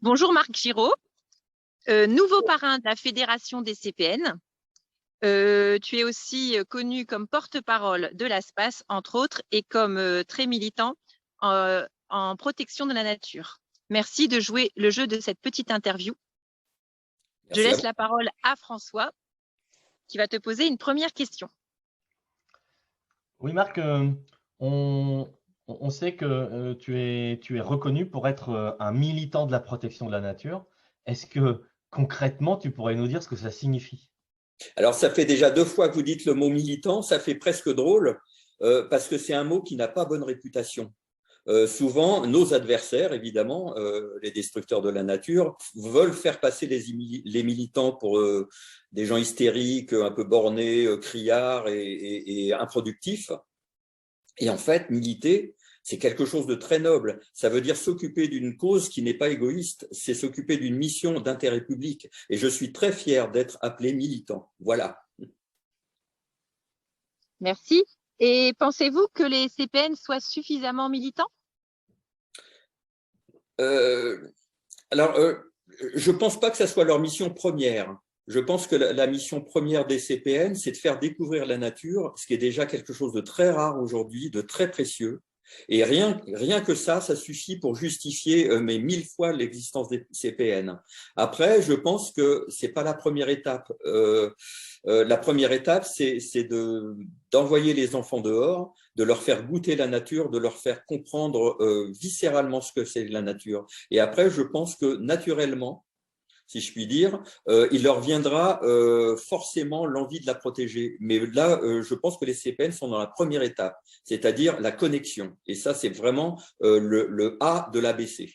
Bonjour Marc Giraud, nouveau parrain de la Fédération des CPN. Tu es aussi connu comme porte-parole de l'ASPAS, entre autres, et comme très militant en protection de la nature. Merci de jouer le jeu de cette petite interview. Je laisse la parole à François, qui va te poser une première question. Oui, Marc, on sait que tu es reconnu pour être un militant de la protection de la nature. Est-ce que concrètement, tu pourrais nous dire ce que ça signifie? Alors, ça fait déjà 2 fois que vous dites le mot militant, ça fait presque drôle, parce que c'est un mot qui n'a pas bonne réputation. Souvent, nos adversaires, évidemment, les destructeurs de la nature, veulent faire passer les militants pour des gens hystériques, un peu bornés, criards et improductifs. Et en fait, militer, c'est quelque chose de très noble. Ça veut dire s'occuper d'une cause qui n'est pas égoïste, c'est s'occuper d'une mission d'intérêt public. Et je suis très fier d'être appelé militant. Voilà. Merci. Et pensez-vous que les CPN soient suffisamment militants? Je ne pense pas que ça soit leur mission première. Je pense que la mission première des CPN, c'est de faire découvrir la nature, ce qui est déjà quelque chose de très rare aujourd'hui, de très précieux. Et rien que ça suffit pour justifier mais 1000 fois l'existence des CPN. Après, je pense que c'est pas la première étape. La première étape, c'est d'envoyer les enfants dehors, de leur faire goûter la nature, de leur faire comprendre viscéralement ce que c'est la nature. Et après, je pense que naturellement, si je puis dire, il leur viendra forcément l'envie de la protéger. Mais là, je pense que les CPN sont dans la première étape, c'est-à-dire la connexion. Et ça, c'est vraiment le A de l'ABC.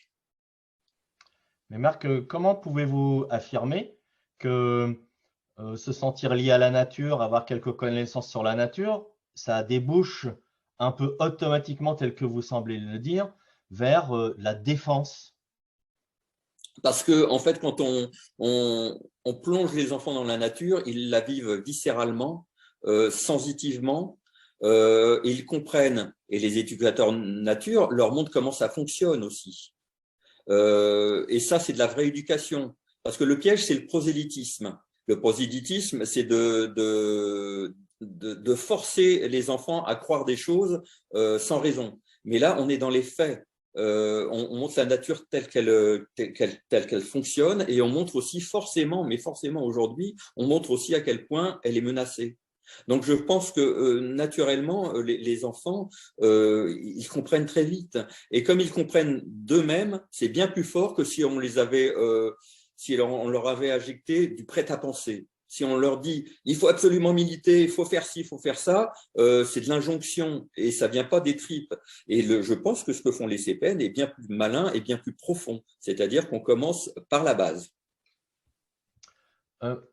Mais Marc, comment pouvez-vous affirmer que se sentir lié à la nature, avoir quelques connaissances sur la nature, ça débouche un peu automatiquement, tel que vous semblez le dire, vers la défense? Parce que, en fait, quand on plonge les enfants dans la nature, ils la vivent viscéralement, sensitivement, et ils comprennent. Et les éducateurs nature leur montrent comment ça fonctionne aussi. Et ça, c'est de la vraie éducation. Parce que le piège, c'est le prosélytisme. Le prosélytisme, c'est de forcer les enfants à croire des choses sans raison. Mais là, on est dans les faits. On montre la nature telle qu'elle fonctionne, et on montre aussi forcément, mais forcément aujourd'hui, on montre aussi à quel point elle est menacée. Donc je pense que naturellement, les enfants, ils comprennent très vite. Et comme ils comprennent d'eux-mêmes, c'est bien plus fort que si on on leur avait injecté du prêt-à-penser. Si on leur dit il faut absolument militer, il faut faire ci, il faut faire ça, c'est de l'injonction et ça vient pas des tripes. Et je pense que ce que font les CPN est bien plus malin et bien plus profond. C'est-à-dire qu'on commence par la base.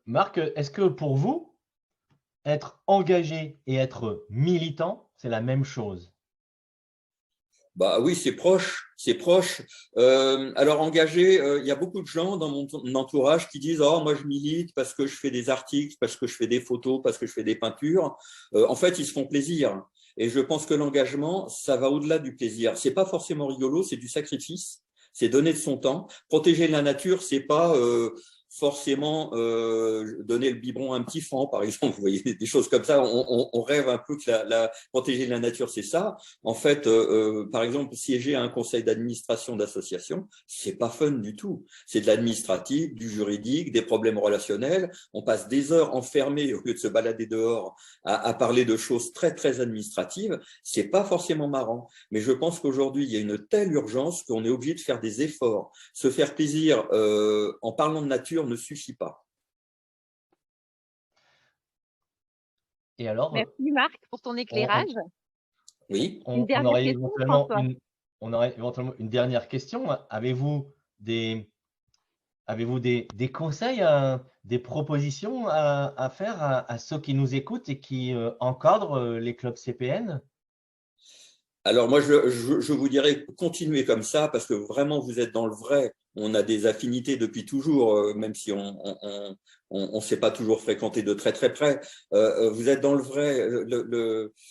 Marc, est-ce que pour vous, être engagé et être militant, c'est la même chose? Bah oui, c'est proche, c'est proche. Alors engagé, il y a beaucoup de gens dans mon entourage qui disent oh moi je milite parce que je fais des articles, parce que je fais des photos, parce que je fais des peintures. En fait, ils se font plaisir. Et je pense que l'engagement, ça va au-delà du plaisir. C'est pas forcément rigolo, c'est du sacrifice. C'est donner de son temps. Protéger la nature, c'est pas forcément donner le biberon à un petit franc, par exemple. Vous voyez, des choses comme ça. On rêve un peu que protéger la nature, c'est ça. En fait, par exemple, siéger à un conseil d'administration d'association, c'est pas fun du tout. C'est de l'administratif, du juridique, des problèmes relationnels. On passe des heures enfermés au lieu de se balader dehors à parler de choses très, très administratives. C'est pas forcément marrant. Mais je pense qu'aujourd'hui, il y a une telle urgence qu'on est obligé de faire des efforts. Se faire plaisir en parlant de nature ne suffit pas. Et alors, merci Marc pour ton éclairage. Oui. Une dernière question, François. On aurait éventuellement une dernière question. Avez-vous des conseils, des propositions à faire à ceux qui nous écoutent et qui encadrent les clubs CPN? Alors moi, je vous dirais continuez comme ça parce que vraiment vous êtes dans le vrai. on a des affinités depuis toujours, même si on s'est pas toujours fréquenté de très très près. Vous êtes dans le vrai.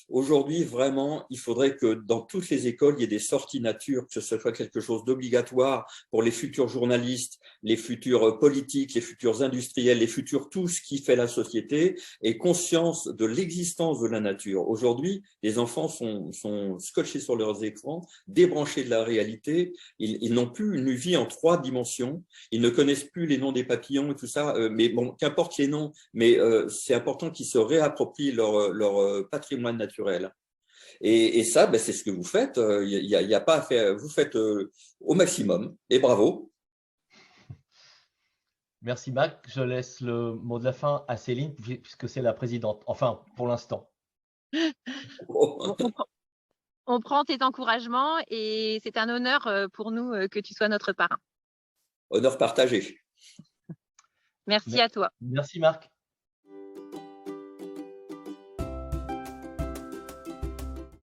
Aujourd'hui, vraiment, il faudrait que dans toutes les écoles, il y ait des sorties nature, que ce soit quelque chose d'obligatoire pour les futurs journalistes, les futurs politiques, les futurs industriels, les futurs tout ce qui fait la société, et conscience de l'existence de la nature. Aujourd'hui, les enfants sont scotchés sur leurs écrans, débranchés de la réalité. Ils n'ont plus une vie en 3 dimensions. Ils ne connaissent plus les noms des papillons et tout ça. Mais bon, qu'importe les noms, mais c'est important qu'ils se réapproprient leur patrimoine naturel. Et ça, ben, c'est ce que vous faites. Il y a pas à faire. Vous faites au maximum. Et bravo. Merci Marc. Je laisse le mot de la fin à Céline, puisque c'est la présidente. Enfin, pour l'instant. On prend tes encouragements et c'est un honneur pour nous que tu sois notre parrain. Honneur partagé. Merci à toi. Merci Marc.